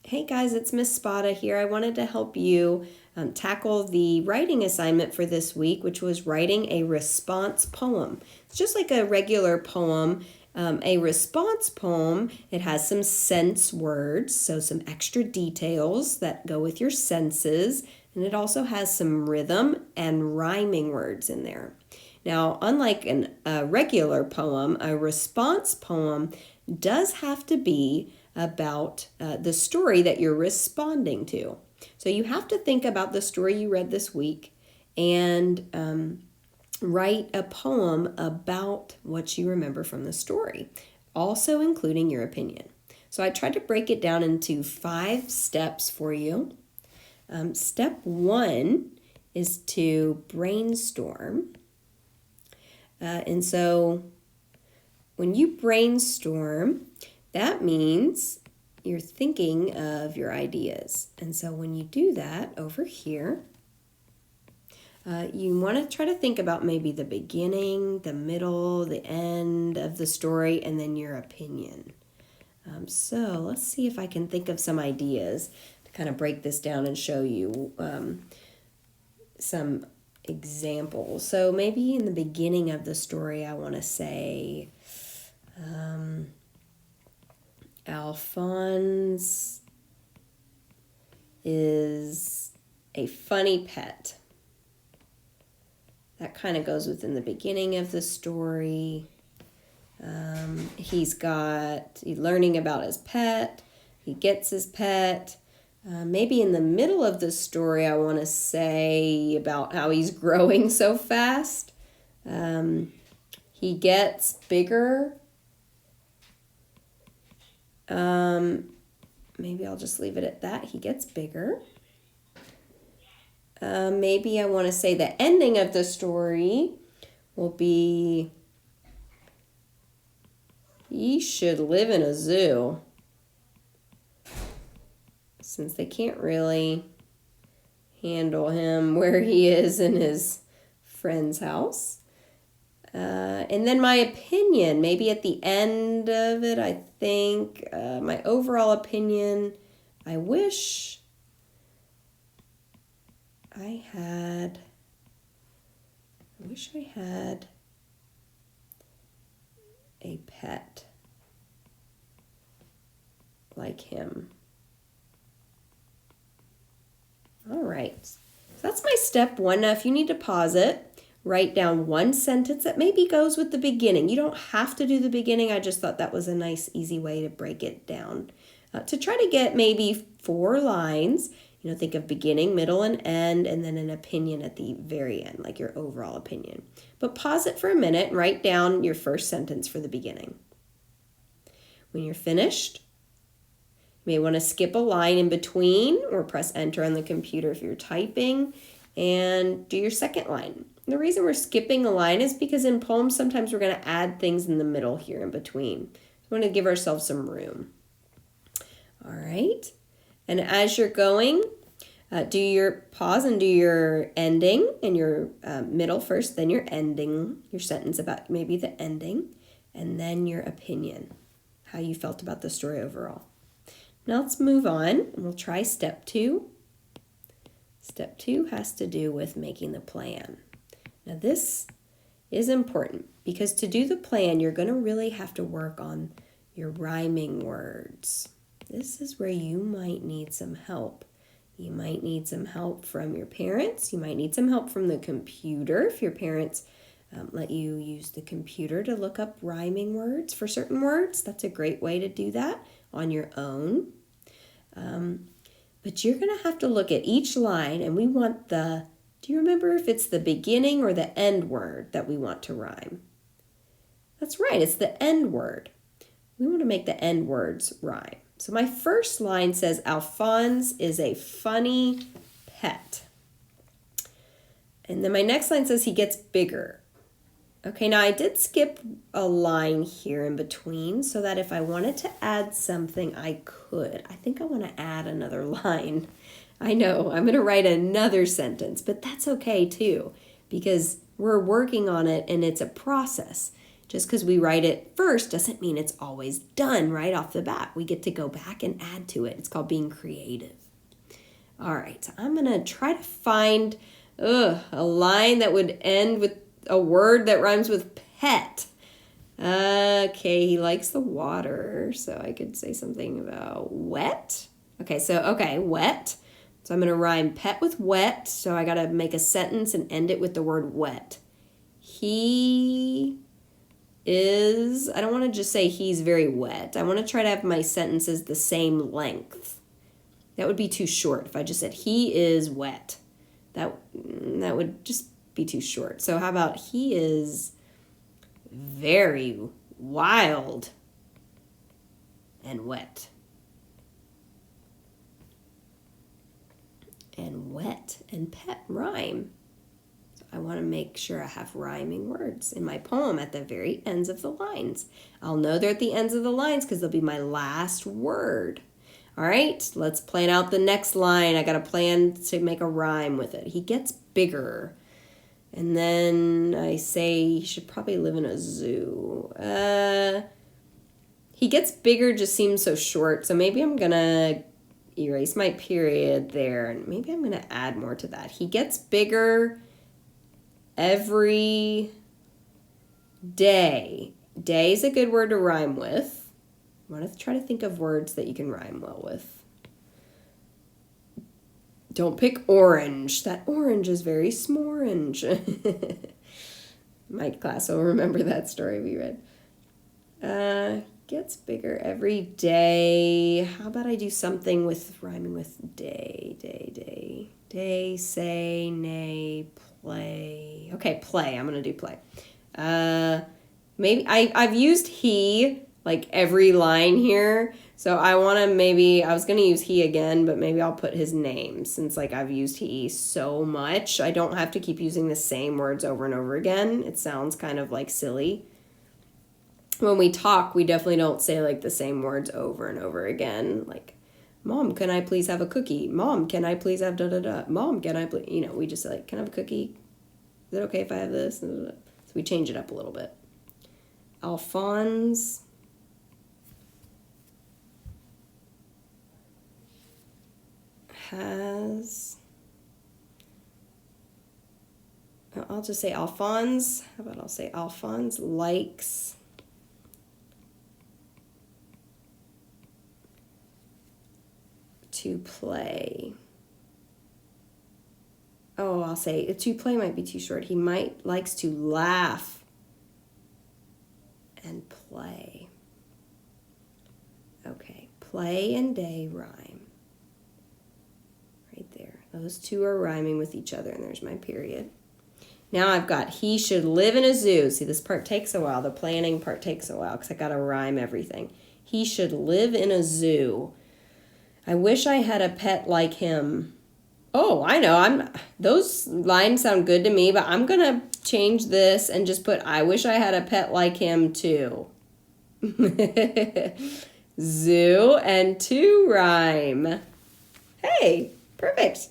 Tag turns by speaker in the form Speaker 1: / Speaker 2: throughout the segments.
Speaker 1: Hey guys, it's Miss Spada here. I wanted to help you tackle the writing assignment for this week, which was writing a response poem. It's just like a regular poem. A response poem, it has some sense words, so some extra details that go with your senses, and it also has some rhythm and rhyming words in there. Now, unlike a regular poem, a response poem does have to be about the story that you're responding to. So you have to think about the story you read this week and write a poem about what you remember from the story, also including your opinion. So I tried to break it down into 5 steps for you. Step 1 is to brainstorm. And so when you brainstorm, that means you're thinking of your ideas. And so when you do that over here, you want to try to think about maybe the beginning, the middle, the end of the story, and then your opinion. So let's see if I can think of some ideas to kind of break this down and show you some examples. So maybe in the beginning of the story, I want to say, Alphonse is a funny pet. That kind of goes within the beginning of the story. He's learning about his pet. He gets his pet. Maybe in the middle of the story, I want to say about how he's growing so fast. He gets bigger. Maybe I'll just leave it at that. He gets bigger. Maybe I want to say the ending of the story will be he should live in a zoo, since they can't really handle him where he is in his friend's house. And then my opinion, maybe at the end of it, I think my overall opinion, I wish I had a pet like him. All right, so that's my step 1. Now, if you need to pause it, write down one sentence that maybe goes with the beginning. You don't have to do the beginning. I just thought that was a nice, easy way to break it down. To try to get maybe 4 lines, think of beginning, middle, and end, and then an opinion at the very end, like your overall opinion. But pause it for a minute and write down your first sentence for the beginning. When you're finished, you may want to skip a line in between or press enter on the computer if you're typing and do your second line. The reason we're skipping a line is because in poems, sometimes we're going to add things in the middle here in between. So we want to give ourselves some room. All right. And as you're going, do your pause and do your ending and your middle first, then your ending, your sentence about maybe the ending, and then your opinion, how you felt about the story overall. Now let's move on and we'll try step 2. Step 2 has to do with making the plan. Now this is important because to do the plan, you're going to really have to work on your rhyming words. This is where you might need some help. You might need some help from your parents. You might need some help from the computer if your parents let you use the computer to look up rhyming words for certain words. That's a great way to do that on your own. But you're going to have to look at each line and we want do you remember if it's the beginning or the end word that we want to rhyme? That's right, it's the end word. We want to make the end words rhyme. So my first line says, Alphonse is a funny pet. And then my next line says he gets bigger. Okay, now I did skip a line here in between so that if I wanted to add something, I could. I think I want to add another line. I know, I'm going to write another sentence, but that's okay too, because we're working on it and it's a process. Just because we write it first doesn't mean it's always done right off the bat. We get to go back and add to it. It's called being creative. All right, so I'm going to try to find a line that would end with a word that rhymes with pet. Okay, he likes the water, so I could say something about wet. Okay, wet. So I'm going to rhyme pet with wet, so I got to make a sentence and end it with the word wet. He is, I don't want to just say he's very wet. I want to try to have my sentences the same length. That would be too short if I just said he is wet. That would just be too short. So how about he is very wild and wet. And wet and pet rhyme. So I want to make sure I have rhyming words in my poem at the very ends of the lines. I'll know they're at the ends of the lines because they'll be my last word. All right, let's plan out the next line. I got a plan to make a rhyme with it. He gets bigger. And then I say he should probably live in a zoo. He gets bigger just seems so short, so maybe I'm going to erase my period there, and maybe I'm going to add more to that. He gets bigger every day. Day is a good word to rhyme with. I want to try to think of words that you can rhyme well with. Don't pick orange. That orange is very smorange. My class will remember that story we read. Gets bigger every day. How about I do something with rhyming with day, day, say, nay, play. Okay, play. I'm going to do play. Maybe I've used he like every line here. So I was going to use he again, but maybe I'll put his name since like I've used he so much. I don't have to keep using the same words over and over again. It sounds kind of like silly. When we talk, we definitely don't say like the same words over and over again. Like, Mom, can I please have a cookie? Mom, can I please have da-da-da? Mom, can I please, we just like, can I have a cookie? Is it okay if I have this? So we change it up a little bit. Alphonse has, I'll just say Alphonse. How about I'll say Alphonse likes to play. Oh, I'll say to play might be too short. He likes to laugh and play. Okay, play and day rhyme. Right there. Those two are rhyming with each other, and there's my period. Now I've got he should live in a zoo. See, this part takes a while. The planning part takes a while because I got to rhyme everything. He should live in a zoo. I wish I had a pet like him. Oh, I know. Those lines sound good to me, but I'm going to change this and just put I wish I had a pet like him too. Zoo and two rhyme. Hey, perfect.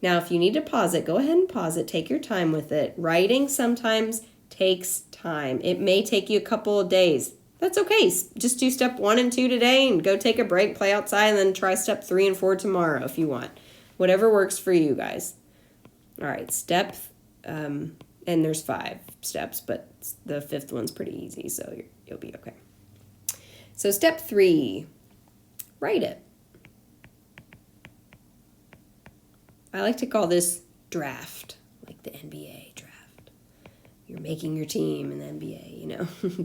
Speaker 1: Now, if you need to pause it, go ahead and pause it. Take your time with it. Writing sometimes takes time. It may take you a couple of days. That's okay. Just do step 1 and 2 today and go take a break, play outside, and then try step 3 and 4 tomorrow if you want. Whatever works for you guys. All right, and there's 5 steps, but the 5th one's pretty easy, so you'll be okay. So step 3, write it. I like to call this draft, like the NBA draft. You're making your team in the NBA,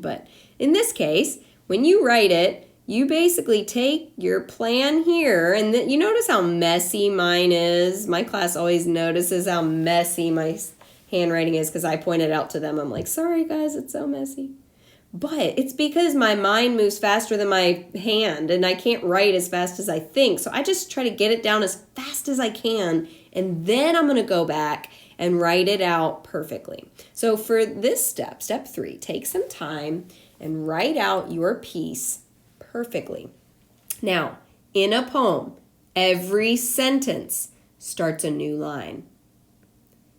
Speaker 1: But in this case, when you write it, you basically take your plan here, and you notice how messy mine is. My class always notices how messy my handwriting is because I point it out to them. I'm like, sorry guys, it's so messy. But it's because my mind moves faster than my hand, and I can't write as fast as I think. So I just try to get it down as fast as I can, and then I'm going to go back and write it out perfectly. So for this step 3, take some time and write out your piece perfectly. Now, in a poem, every sentence starts a new line.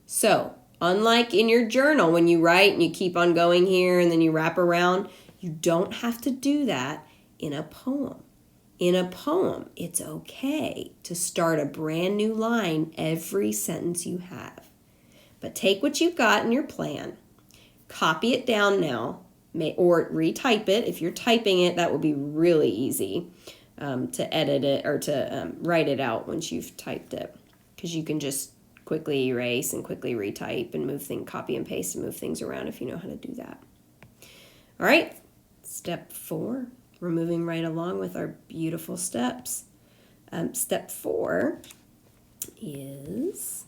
Speaker 1: So Unlike in your journal, when you write and you keep on going here and then you wrap around, you don't have to do that in a poem. In a poem, it's okay to start a brand new line every sentence you have. But take what you've got in your plan, copy it down now, or retype it. If you're typing it, that will be really easy to edit it or to write it out once you've typed it, because you can just quickly erase and quickly retype and copy and paste and move things around if you know how to do that. All right, step 4. We're moving right along with our beautiful steps. Step 4 is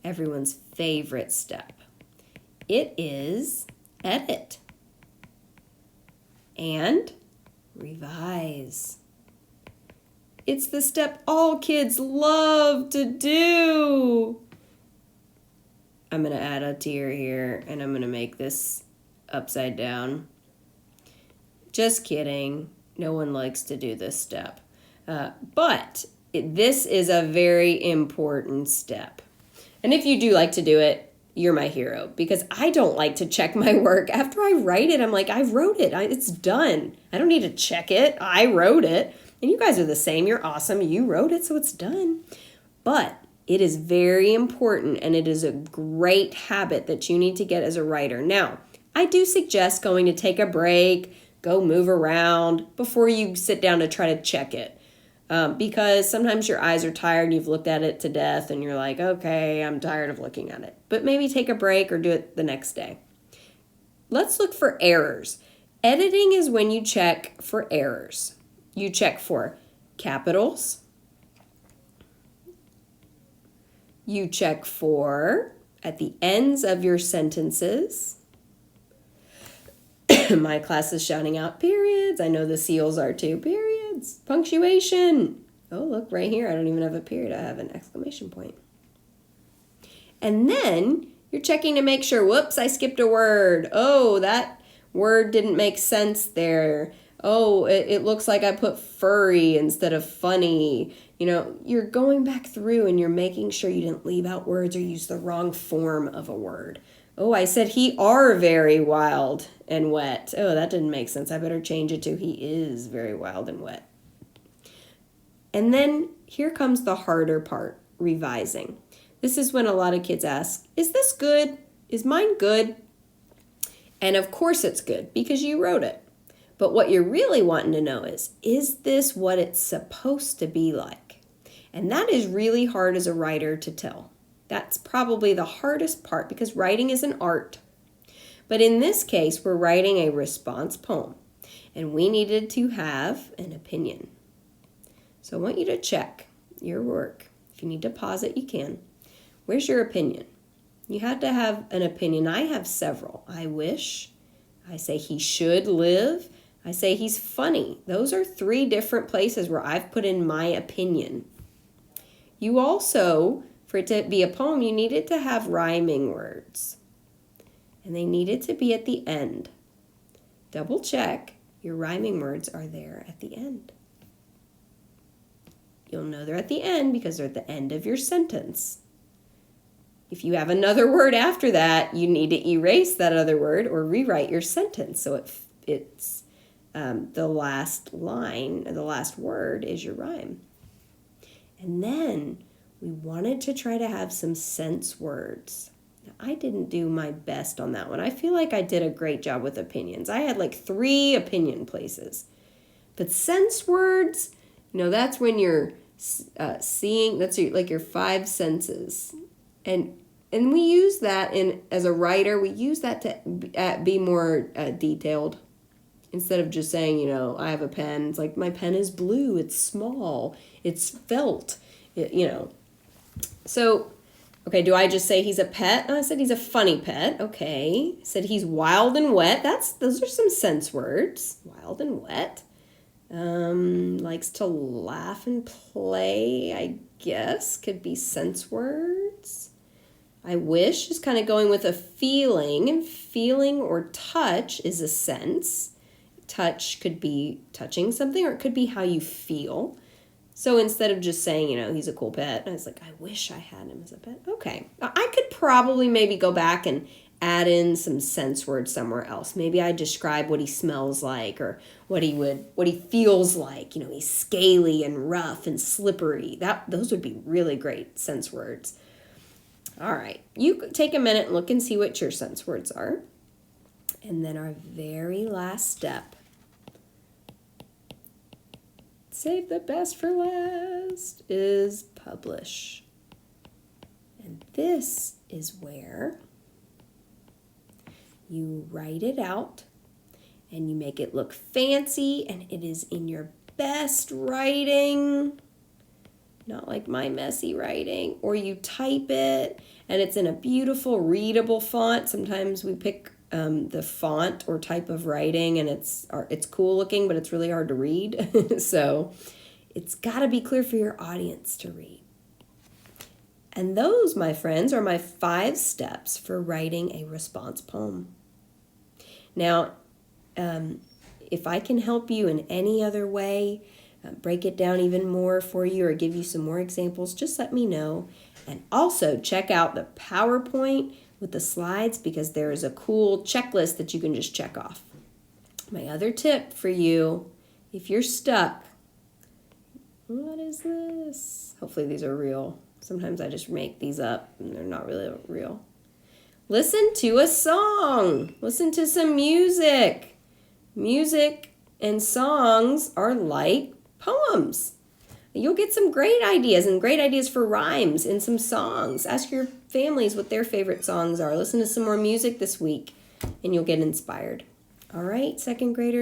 Speaker 1: everyone's favorite step. It is edit and revise. It's the step all kids love to do. I'm going to add a tear here, and I'm going to make this upside down. Just kidding. No one likes to do this step. But this is a very important step. And if you do like to do it, you're my hero, because I don't like to check my work. After I write it, I'm like, I wrote it. It's done. I don't need to check it. I wrote it. And you guys are the same. You're awesome. You wrote it, so it's done. But it is very important, and it is a great habit that you need to get as a writer. Now, I do suggest going to take a break, go move around before you sit down to try to check it. Because sometimes your eyes are tired and you've looked at it to death and you're like, okay, I'm tired of looking at it. But maybe take a break or do it the next day. Let's look for errors. Editing is when you check for errors. You check for capitals. You check for at the ends of your sentences. My class is shouting out periods. I know the seals are too. Periods. Punctuation. Oh, look right here. I don't even have a period. I have an exclamation point. And then you're checking to make sure, whoops, I skipped a word. Oh, that word didn't make sense there. Oh, it looks like I put furry instead of funny. You know, you're going back through and you're making sure you didn't leave out words or use the wrong form of a word. Oh, I said he are very wild and wet. Oh, that didn't make sense. I better change it to he is very wild and wet. And then here comes the harder part, revising. This is when a lot of kids ask, is this good? Is mine good? And of course it's good because you wrote it. But what you're really wanting to know is this what it's supposed to be like? And that is really hard as a writer to tell. That's probably the hardest part because writing is an art. But in this case, we're writing a response poem, and we needed to have an opinion. So I want you to check your work. If you need to pause it, you can. Where's your opinion? You had to have an opinion. I have several. I wish. I say he should live. I say he's funny. Those are 3 different places where I've put in my opinion. You also, for it to be a poem, you needed to have rhyming words. And they needed to be at the end. Double check your rhyming words are there at the end. You'll know they're at the end because they're at the end of your sentence. If you have another word after that, you need to erase that other word or rewrite your sentence so it's the last line, the last word is your rhyme. And then we wanted to try to have some sense words. Now, I didn't do my best on that one. I feel like I did a great job with opinions. I had like 3 opinion places. But sense words, that's when you're seeing, that's your 5 senses. And we use that as a writer, we use that to be more detailed. Instead of just saying, I have a pen. It's like, my pen is blue. It's small. It's felt. So, okay, do I just say he's a pet? I said he's a funny pet. Okay. I said he's wild and wet. Those are some sense words. Wild and wet. Likes to laugh and play, I guess. Could be sense words. I wish is kind of going with a feeling. And feeling or touch is a sense. Touch could be touching something, or it could be how you feel. So instead of just saying, he's a cool pet, I was like, I wish I had him as a pet. Okay. I could probably maybe go back and add in some sense words somewhere else. Maybe I describe what he smells like or what he feels like. He's scaly and rough and slippery. Those would be really great sense words. All right. You take a minute and look and see what your sense words are. And then our very last step. Save the best for last is publish. And this is where you write it out and you make it look fancy and it is in your best writing, not like my messy writing, or you type it and it's in a beautiful readable font. Sometimes we pick the font or type of writing and it's cool looking, but it's really hard to read. So it's got to be clear for your audience to read. And those, my friends, are my 5 steps for writing a response poem. Now, if I can help you in any other way, break it down even more for you or give you some more examples, just let me know. And also check out the PowerPoint with the slides because there is a cool checklist that you can just check off. My other tip for you, if you're stuck, what is this? Hopefully these are real. Sometimes I just make these up and they're not really real. Listen to a song. Listen to some music. Music and songs are like poems. You'll get some great ideas and great ideas for rhymes in some songs. Ask your families what their favorite songs are. Listen to some more music this week and you'll get inspired. All right, second graders.